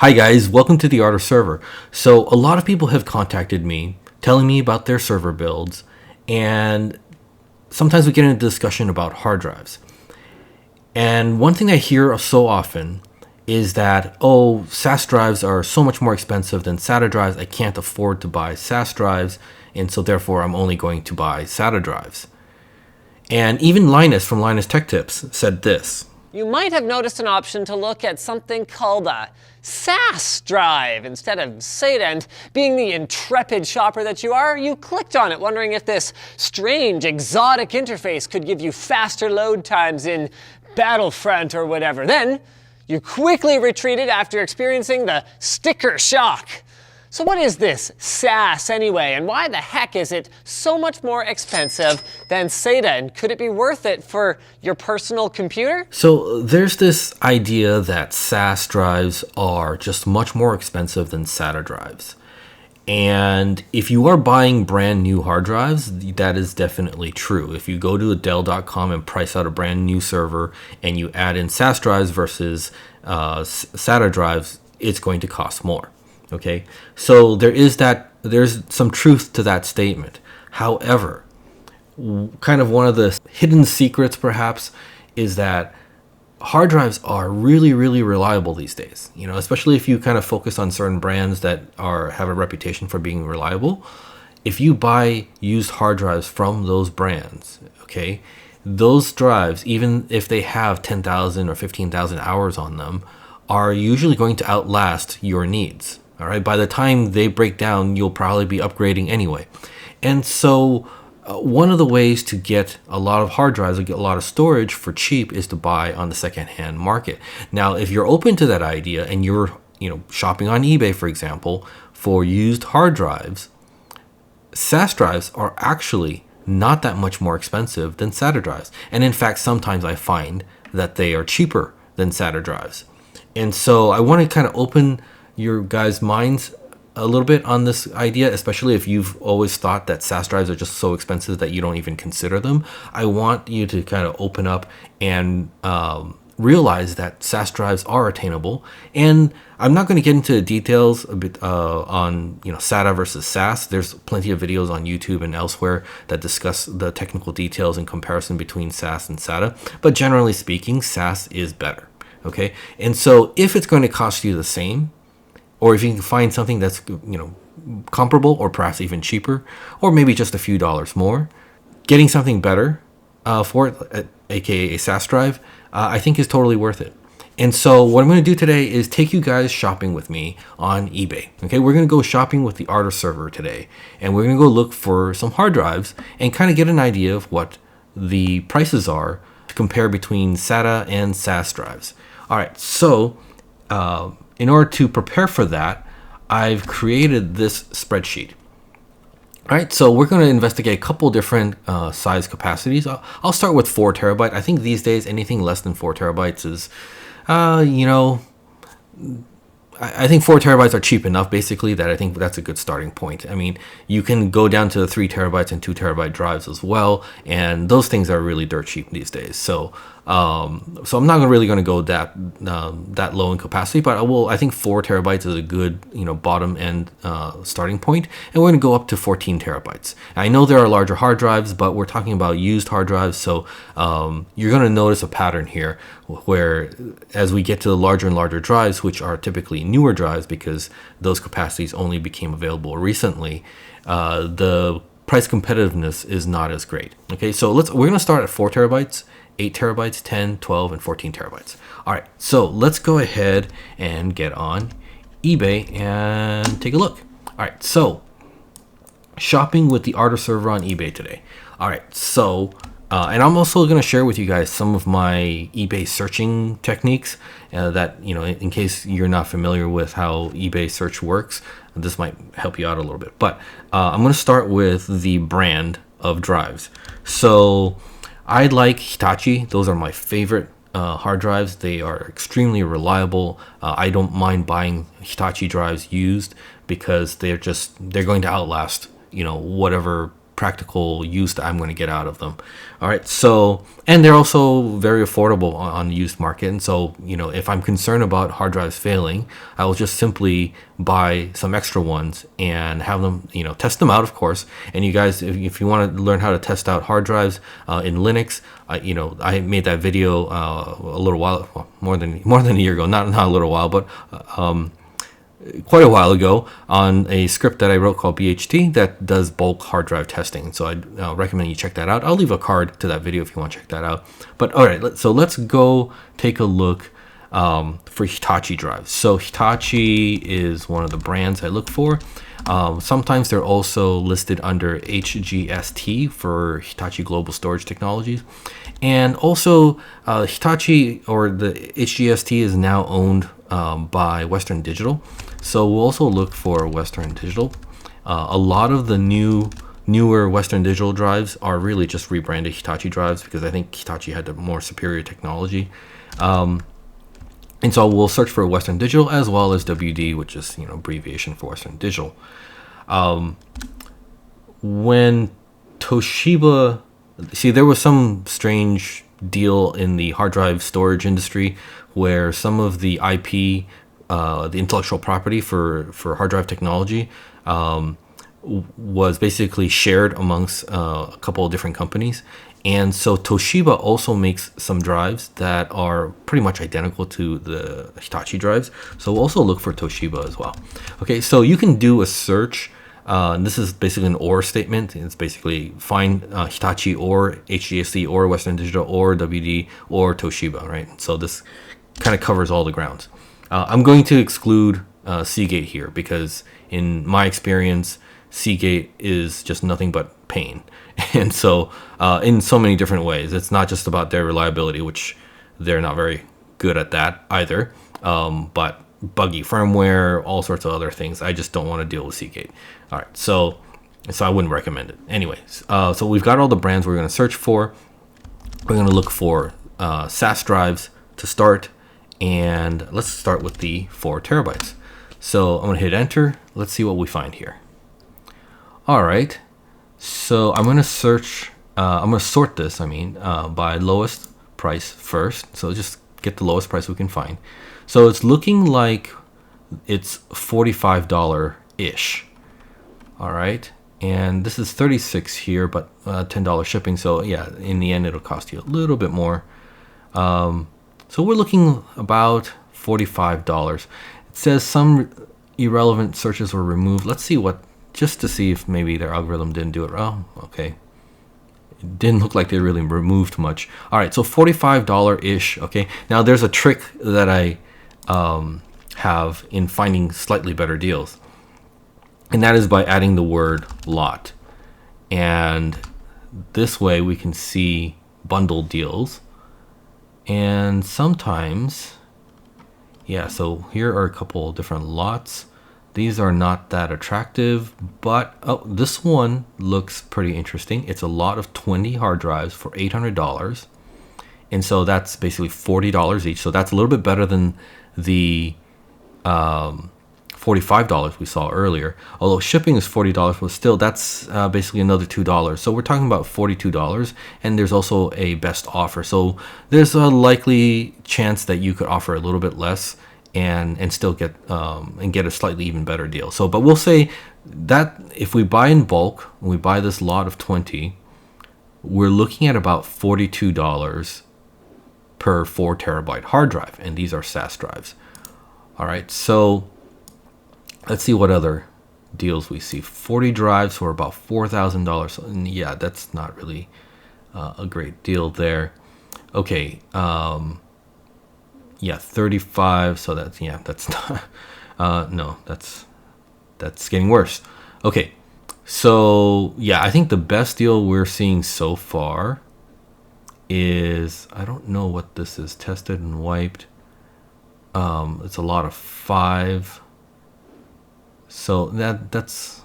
Hi guys, welcome to the Art of Server. So a lot of people have contacted me telling me about their server builds, and sometimes we get into discussion about hard drives. And one thing I hear so often is that, oh, SAS drives are so much more expensive than SATA drives. I can't afford to buy SAS drives, and so therefore I'm only going to buy SATA drives. And even Linus from Linus Tech Tips said this. You might have noticed an option to look at something called a SAS drive instead of SATA, and being the intrepid shopper that you are, you clicked on it wondering if this strange, exotic interface could give you faster load times in Battlefront or whatever. Then, you quickly retreated after experiencing the sticker shock. So what is this SAS anyway, and why the heck is it so much more expensive than SATA, and could it be worth it for your personal computer? So there's this idea that SAS drives are just much more expensive than SATA drives. And if you are buying brand new hard drives, that is definitely true. If you go to Dell.com and price out a brand new server and you add in SAS drives versus SATA drives, it's going to cost more. Okay, so there's some truth to that statement. However, kind of one of the hidden secrets perhaps is that hard drives are really, really reliable these days. You know, especially if you kind of focus on certain brands that have a reputation for being reliable. If you buy used hard drives from those brands, okay, those drives, even if they have 10,000 or 15,000 hours on them, are usually going to outlast your needs. All right, by the time they break down, you'll probably be upgrading anyway. And so one of the ways to get a lot of hard drives or get a lot of storage for cheap is to buy on the secondhand market. Now, if you're open to that idea and you're shopping on eBay, for example, for used hard drives, SAS drives are actually not that much more expensive than SATA drives. And in fact, sometimes I find that they are cheaper than SATA drives. And so I want to kind of open your guys' minds a little bit on this idea, especially if you've always thought that SAS drives are just so expensive that you don't even consider them. I want you to kind of open up and realize that SAS drives are attainable. And I'm not going to get into the details a bit on SATA versus SAS. There's plenty of videos on YouTube and elsewhere that discuss the technical details in comparison between SAS and SATA. But generally speaking, SAS is better. Okay, and so if it's going to cost you the same, or if you can find something that's comparable or perhaps even cheaper, or maybe just a few dollars more, getting something better for it, aka a SAS drive, I think is totally worth it. And so what I'm going to do today is take you guys shopping with me on eBay. Okay, we're going to go shopping with the Art of Server today, and we're going to go look for some hard drives and kind of get an idea of what the prices are to compare between SATA and SAS drives. All right, so in order to prepare for that, I've created this spreadsheet. All right, so we're going to investigate a couple different size capacities. I'll start with 4 terabyte. I think these days anything less than 4 terabytes is, I think 4 terabytes are cheap enough, basically, that I think that's a good starting point. I mean, you can go down to 3 terabytes and 2 terabyte drives as well, and those things are really dirt cheap these days. So I'm not really going to go that low in capacity, but I think 4 terabytes is a good bottom end starting point, and we're going to go up to 14 terabytes. I know there are larger hard drives, but we're talking about used hard drives, so you're going to notice a pattern here where as we get to the larger and larger drives, which are typically newer drives because those capacities only became available recently, the price competitiveness is not as great. Okay, so we're going to start at 4 terabytes, 8 terabytes, 10, 12, and 14 terabytes. All right, so let's go ahead and get on eBay and take a look. All right, so shopping with the Art of Server on eBay today. All right, so and I'm also going to share with you guys some of my eBay searching techniques that, in case you're not familiar with how eBay search works, this might help you out a little bit. But I'm going to start with the brand of drives. So I like Hitachi. Those are my favorite hard drives. They are extremely reliable. I don't mind buying Hitachi drives used because they're going to outlast, whatever practical use that I'm going to get out of them. All right, so, and they're also very affordable on the used market. And so, if I'm concerned about hard drives failing, I will just simply buy some extra ones and have them, test them out, of course. And you guys, if you want to learn how to test out hard drives in Linux, I made that video a little while, well, more than a year ago, not a little while, but quite a while ago, on a script that I wrote called BHT that does bulk hard drive testing. So I'd recommend you check that out. I'll leave a card to that video if you want to check that out. But all right, so let's go take a look for Hitachi drives. So Hitachi is one of the brands I look for. Sometimes they're also listed under HGST for Hitachi Global Storage Technologies. And also Hitachi, or the HGST, is now owned by Western Digital. So we'll also look for Western Digital. A lot of the newer Western Digital drives are really just rebranded Hitachi drives because I think Hitachi had the more superior technology. And so we'll search for Western Digital as well as WD, which is abbreviation for Western Digital. When Toshiba, there was some strange deal in the hard drive storage industry where some of the IP, the intellectual property for hard drive technology, was basically shared amongst a couple of different companies. And so Toshiba also makes some drives that are pretty much identical to the Hitachi drives. So we'll also look for Toshiba as well. Okay, so you can do a search. This is basically an OR statement. It's basically find Hitachi or HGST or Western Digital or WD or Toshiba, right? So this kind of covers all the grounds. I'm going to exclude Seagate here because in my experience, Seagate is just nothing but pain. And so in so many different ways, it's not just about their reliability, which they're not very good at that either, but buggy firmware, all sorts of other things. I just don't want to deal with Seagate. All right, so I wouldn't recommend it. Anyways, so we've got all the brands we're going to search for. We're going to look for SAS drives to start, and let's start with the 4 terabytes. So I'm going to hit enter. Let's see what we find here. All right. So I'm going to search, I'm going to sort this, by lowest price first. So just get the lowest price we can find. So it's looking like it's $45-ish. All right. And this is 36 here, but $10 shipping. So yeah, in the end, it'll cost you a little bit more. So we're looking about $45. It says some irrelevant searches were removed. Let's see just to see if maybe their algorithm didn't do it. Oh, okay. It didn't look like they really removed much. All right, so $45-ish. Okay, now there's a trick that I have in finding slightly better deals, and that is by adding the word lot. And this way we can see bundled deals. And sometimes, yeah, so here are a couple of different lots. These are not that attractive, but this one looks pretty interesting. It's a lot of 20 hard drives for $800. And so that's basically $40 each. So that's a little bit better than the $45 we saw earlier. Although shipping is $40, but still that's basically another $2. So we're talking about $42, and there's also a best offer. So there's a likely chance that you could offer a little bit less and still get a slightly even better deal. So, but we'll say that if we buy in bulk, we buy this lot of 20, we're looking at about $42 per 4 terabyte hard drive, and these are SAS drives. All right, so let's see what other deals we see. 40 drives for about $4,000. And yeah, that's not really a great deal there. Okay, yeah, 35. So that's not. No, that's getting worse. Okay, so yeah, I think the best deal we're seeing so far is, I don't know what this is, tested and wiped. It's a lot of 5. So that's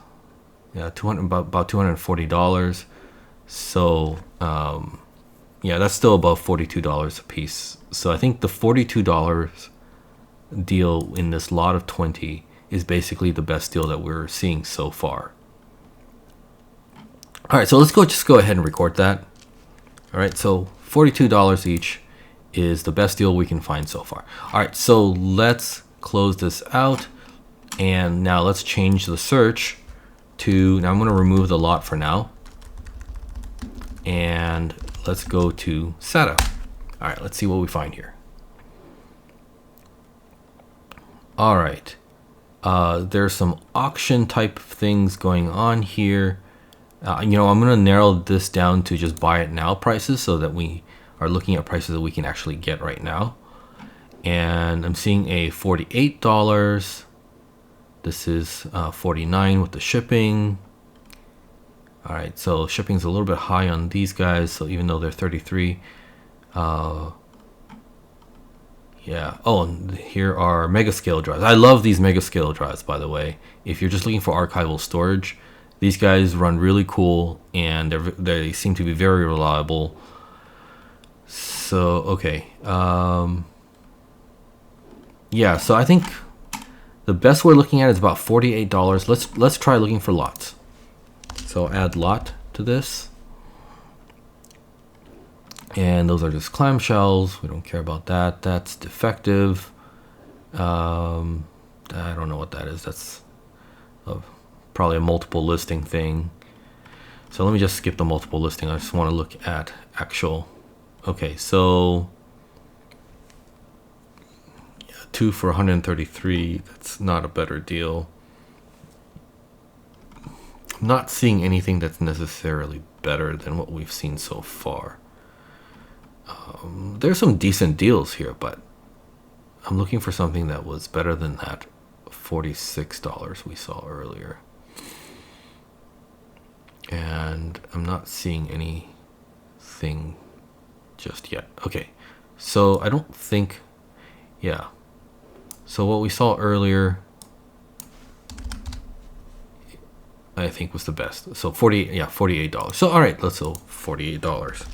yeah, about $240. So yeah, that's still about $42 a piece. So I think the $42 deal in this lot of 20 is basically the best deal that we're seeing so far. All right, so let's just go ahead and record that. All right, so $42 each is the best deal we can find so far. All right, so let's close this out, and now let's change the search to, now I'm going to remove the lot for now, and let's go to SATA. All right, let's see what we find here. All right, there's some auction type things going on here. I'm going to narrow this down to just buy it now prices so that we are looking at prices that we can actually get right now. And I'm seeing a $48. This is $49 with the shipping. All right, so shipping's a little bit high on these guys. So even though they're $33, yeah. Oh, and here are mega scale drives. I love these mega scale drives, by the way. If you're just looking for archival storage, these guys run really cool, and they seem to be very reliable. So, okay. Yeah, so I think the best we're looking at is about $48. Let's try looking for lots. So add lot to this. And those are just clamshells. We don't care about that. That's defective. I don't know what that is. That's probably a multiple listing thing. So let me just skip the multiple listing. I just want to look at actual. Okay, so yeah, 2 for 133. That's not a better deal. I'm not seeing anything that's necessarily better than what we've seen so far. There's some decent deals here, but I'm looking for something that was better than that $46 we saw earlier. And I'm not seeing anything just yet. Okay, so I don't think, yeah. So what we saw earlier, I think was the best. So $48. So all right, let's go $48.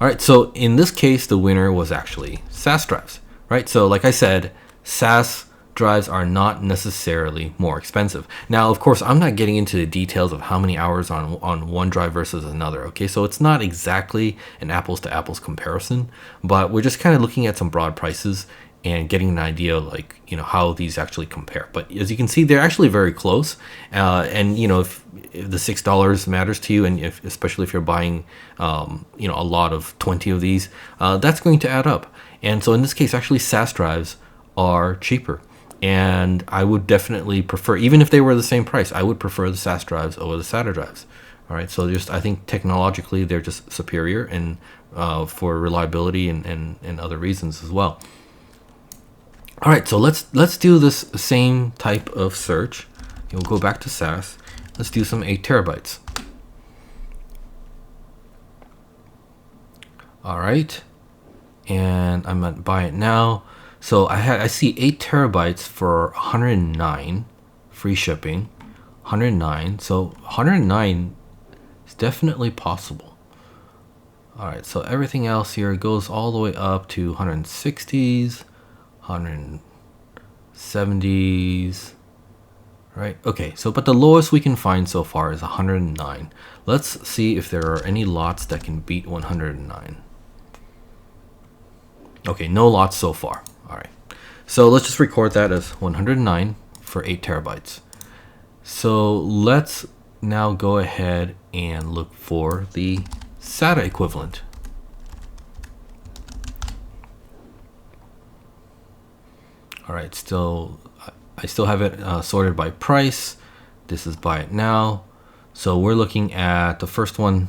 All right, so in this case, the winner was actually SAS drives, right? So like I said, SAS drives are not necessarily more expensive. Now, of course, I'm not getting into the details of how many hours on one drive versus another, okay? So it's not exactly an apples to apples comparison, but we're just kind of looking at some broad prices and getting an idea like, how these actually compare. But as you can see, they're actually very close. And, if the $6 matters to you, and especially if you're buying, a lot of 20 of these, that's going to add up. And so in this case, actually SAS drives are cheaper. And I would definitely prefer, even if they were the same price, I would prefer the SAS drives over the SATA drives. All right, so I think technologically they're just superior, and for reliability and other reasons as well. All right, so let's do this same type of search. We'll go back to SAS. Let's do some 8 terabytes. All right, and I'm at buy it now. So I see 8 terabytes for 109, free shipping, 109. So 109 is definitely possible. All right, so everything else here goes all the way up to 160s. 170s, right? Okay, so but the lowest we can find so far is 109. Let's see if there are any lots that can beat 109. Okay, no lots so far. All right, so let's just record that as 109 for 8 terabytes. So let's now go ahead and look for the SATA equivalent. All right, I still have it sorted by price. This is buy it now. So we're looking at the first one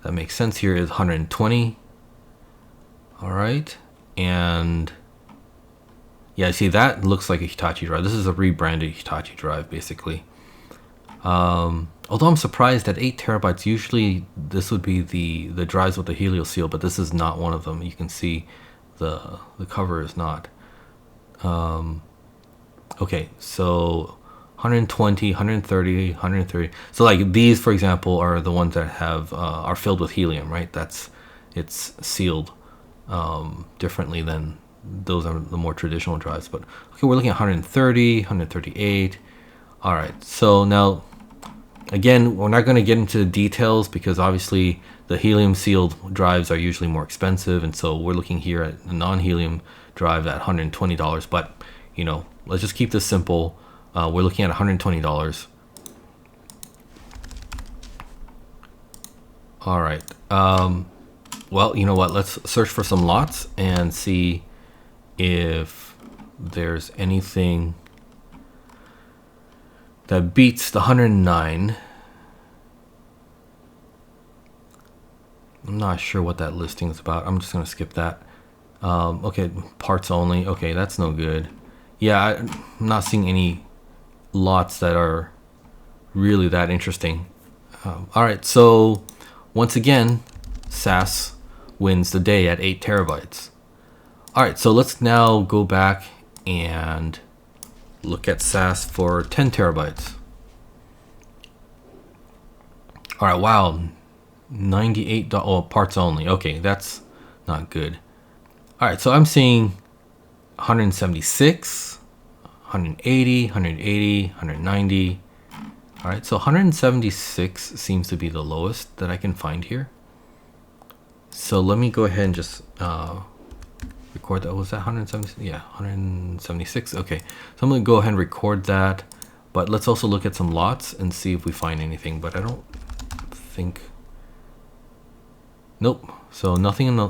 that makes sense here is 120. All right, and yeah, see that looks like a Hitachi drive. This is a rebranded Hitachi drive, basically. Although I'm surprised that 8 terabytes, usually this would be the drives with the helio seal, but this is not one of them. You can see the cover is not. Okay, so 120, 130, 130. So like these, for example, are the ones that have are filled with helium, right? It's sealed differently than those are the more traditional drives. But okay, we're looking at 130, 138. All right, so now Again, we're not going to get into the details because obviously the helium sealed drives are usually more expensive, and so we're looking here at a non-helium drive at $120. But you know, let's just keep this simple. We're looking at $120. All right. Well, you know what? Let's search for some lots and see if there's anything that beats the 109. I'm not sure what that listing is about. I'm just going to skip that. Okay, parts only. Okay, that's no good. Yeah, I'm not seeing any lots that are really that interesting. All right, so once again, SAS wins the day at 8 terabytes. All right, so let's now go back and look at SAS for 10 terabytes. All right, wow, $98. Oh, parts only. Okay, that's not good. All right, so I'm seeing 176, 180, 180, 190. All right, so 176 seems to be the lowest that I can find here. So let me go ahead and just record that. Was that 176? Yeah, 176. Okay, so I'm going to go ahead and record that. But let's also look at some lots and see if we find anything. But I don't think... Nope. So nothing in the,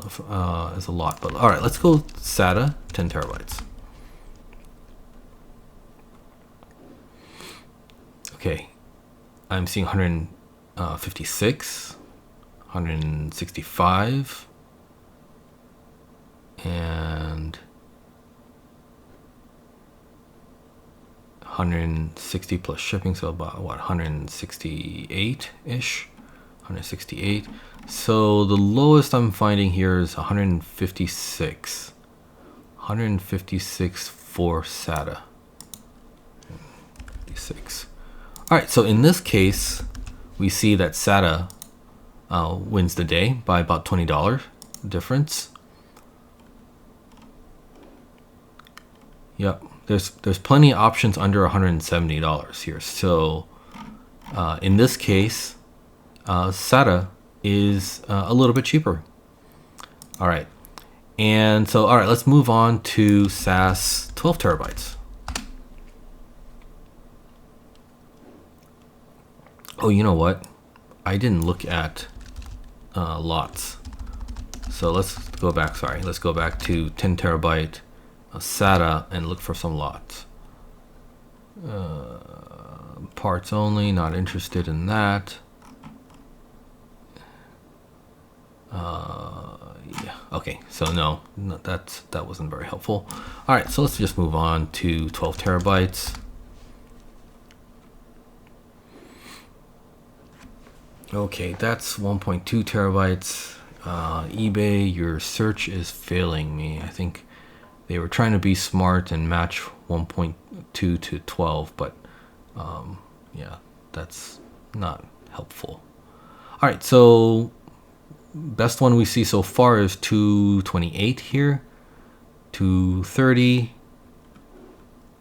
is a lot. But all right, let's go SATA 10 terabytes. Okay, I'm seeing 156, 165, and 160 plus shipping, so about what, 168-ish, 168. So the lowest I'm finding here is 156, 156 for SATA. 56. All right, so in this case, we see that SATA wins the day by about $20 difference. Yep, there's plenty of options under $170 here. So in this case, SATA is a little bit cheaper. All right, and so all right, let's move on to SAS 12 terabytes. Oh, you know what? I didn't look at lots. So let's go back. Sorry, let's go back to 10 terabyte SATA and look for some lots. Parts only. Not interested in that. Yeah. Okay. So no, that wasn't very helpful. All right. So let's just move on to 12 terabytes. Okay, that's 1.2 terabytes. eBay, your search is failing me. I think they were trying to be smart and match 1.2 to 12, but yeah, that's not helpful. All right, so best one we see so far is 228 here, 230.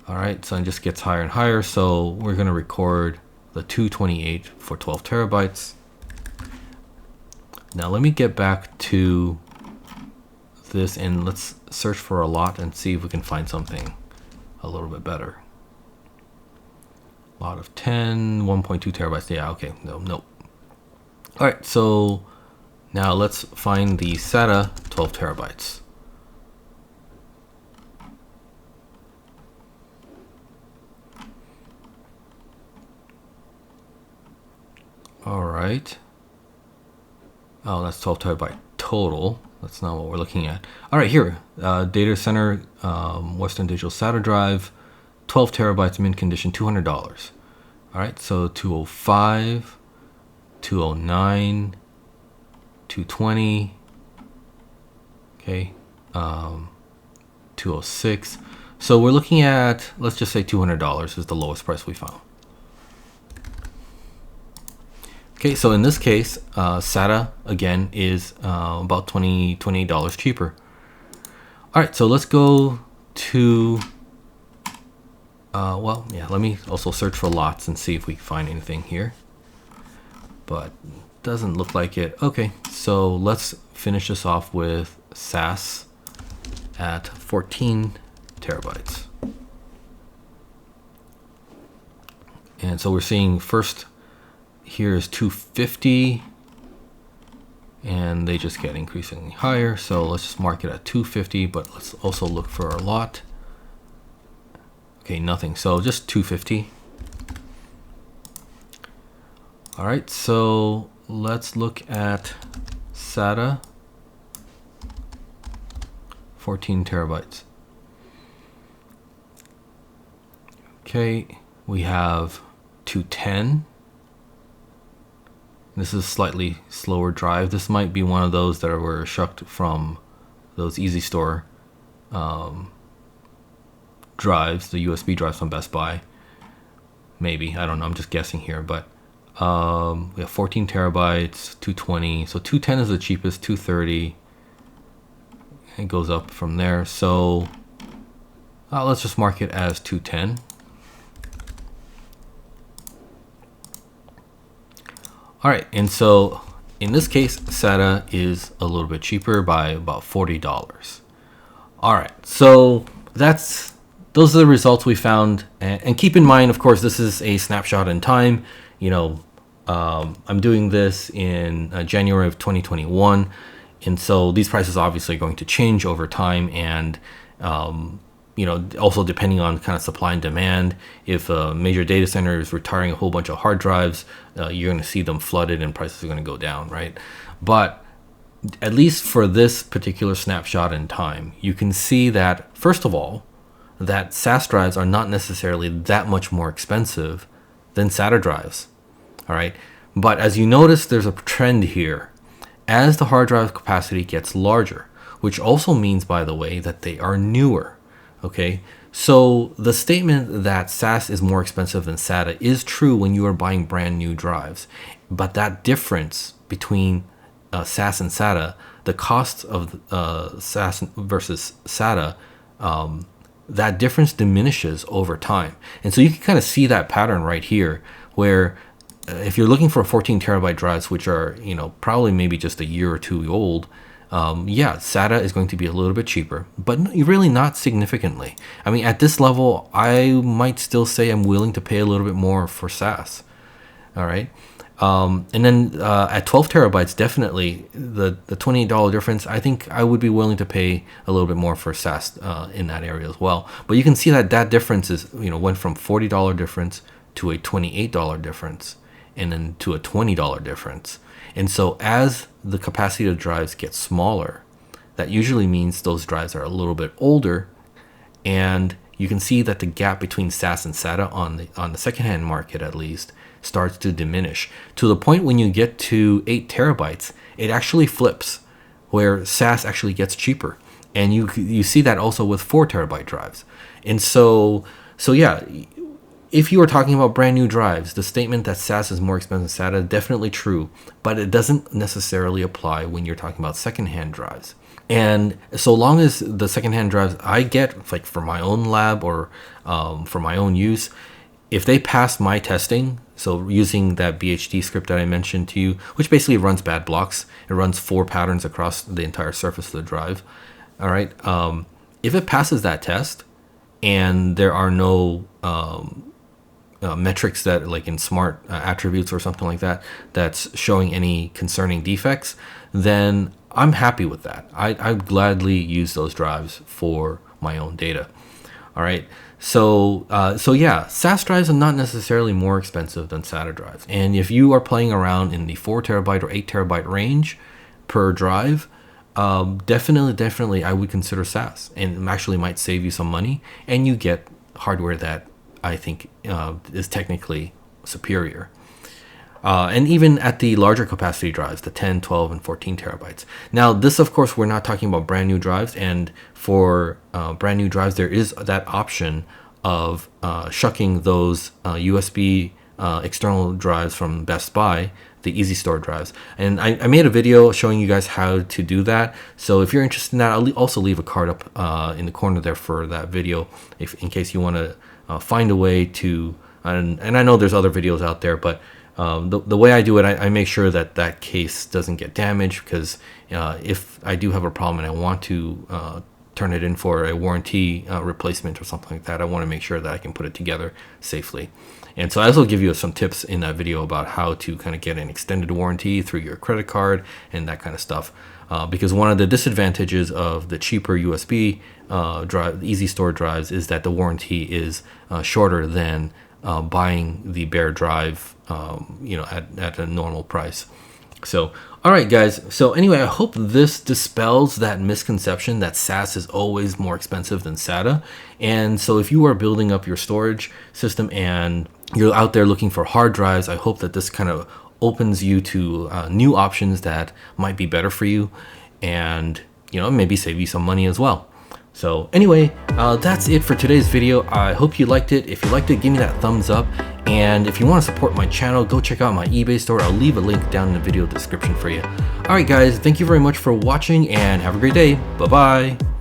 All right, so it just gets higher and higher. So we're gonna record the 228 for 12 terabytes. Now let me get back to this and let's search for a lot and see if we can find something a little bit better. Lot of 10, 1.2 terabytes. Yeah, okay, nope. All right, so now let's find the SATA 12 terabytes. All right. Oh, that's 12 terabyte total. That's not what we're looking at. All right, here, data center, Western Digital SATA drive, 12 terabytes, mint condition, $200. All right, so 205, 209, 220. Okay, 206. So we're looking at, let's just say $200 is the lowest price we found. Okay, so in this case, SATA, again, is about $28 cheaper. All right, so let's go to, well, yeah, let me also search for lots and see if we can find anything here. but doesn't look like it. Okay, so let's finish this off with SAS at 14 terabytes. And so we're seeing first here is 250, and they just get increasingly higher. So let's just mark it at 250, but let's also look for a lot. Okay, nothing. So just 250. All right, so let's look at SATA 14 terabytes. Okay, we have 210. This is a slightly slower drive. This might be one of those that were shucked from those Easy Store drives, the USB drives from Best Buy. Maybe, I don't know, I'm just guessing here, but we have 14 terabytes, 220. So 210 is the cheapest, 230. It goes up from there. So let's just mark it as 210. All right, and so in this case, SATA is a little bit cheaper by about $40. All right, so those are the results we found. And keep in mind, of course, this is a snapshot in time. You know, I'm doing this in January of 2021. And so these prices obviously are going to change over time. And, you know, also depending on kind of supply and demand, if a major data center is retiring a whole bunch of hard drives, you're going to see them flooded and prices are going to go down, right? But at least for this particular snapshot in time, you can see that, first of all, that SAS drives are not necessarily that much more expensive than SATA drives, all right? But as you notice, there's a trend here. As the hard drive capacity gets larger, which also means, by the way, that they are newer, okay? So the statement that SAS is more expensive than SATA is true when you are buying brand new drives. But that difference between SAS and SATA, the cost of SAS versus SATA, that difference diminishes over time. And so you can kind of see that pattern right here, where if you're looking for 14 terabyte drives, which are, you know, probably maybe just a year or two old, yeah, SATA is going to be a little bit cheaper, but really not significantly. I mean, at this level, I might still say I'm willing to pay a little bit more for SAS. All right. And then at 12 terabytes, definitely the $28 difference, I think I would be willing to pay a little bit more for SAS in that area as well. But you can see that that difference is, you know, went from $40 difference to a $28 difference, and then to a $20 difference. And so as the capacity of drives gets smaller, that usually means those drives are a little bit older, and you can see that the gap between SAS and SATA on the secondhand market, at least, starts to diminish to the point when you get to 8 terabytes, it actually flips, where SAS actually gets cheaper. And you see that also with 4 terabyte drives. And so yeah, if you are talking about brand new drives, the statement that SAS is more expensive than SATA is definitely true, but it doesn't necessarily apply when you're talking about secondhand drives. And so long as the secondhand drives I get, like for my own lab or for my own use, if they pass my testing, so using that BHD script that I mentioned to you, which basically runs bad blocks, it runs 4 patterns across the entire surface of the drive. All right, if it passes that test and there are no metrics that, like in smart attributes or something like that, that's showing any concerning defects, then I'm happy with that. I'd gladly use those drives for my own data. All right. So yeah, SAS drives are not necessarily more expensive than SATA drives. And if you are playing around in the 4 terabyte or 8 terabyte range per drive, definitely I would consider SAS, and actually might save you some money, and you get hardware that I think is technically superior. And even at the larger capacity drives, the 10, 12, and 14 terabytes. Now, this, of course, we're not talking about brand new drives. And for brand new drives, there is that option of shucking those USB external drives from Best Buy, the Easy Store drives. And I made a video showing you guys how to do that. So if you're interested in that, I'll also leave a card up in the corner there for that video, in case you want to find a way to, and I know there's other videos out there, but The way I do it, I make sure that that case doesn't get damaged, because if I do have a problem and I want to turn it in for a warranty replacement or something like that, I want to make sure that I can put it together safely. And so I also give you some tips in that video about how to kind of get an extended warranty through your credit card and that kind of stuff. Because one of the disadvantages of the cheaper USB drive, easy store drives, is that the warranty is shorter than buying the bare drive, at a normal price. So, all right, guys. So anyway, I hope this dispels that misconception that SAS is always more expensive than SATA. And so if you are building up your storage system and you're out there looking for hard drives, I hope that this kind of opens you to new options that might be better for you, and maybe save you some money as well. So anyway, that's it for today's video. I hope you liked it. If you liked it, give me that thumbs up. And if you want to support my channel, go check out my eBay store. I'll leave a link down in the video description for you. All right, guys, thank you very much for watching, and have a great day. Bye-bye.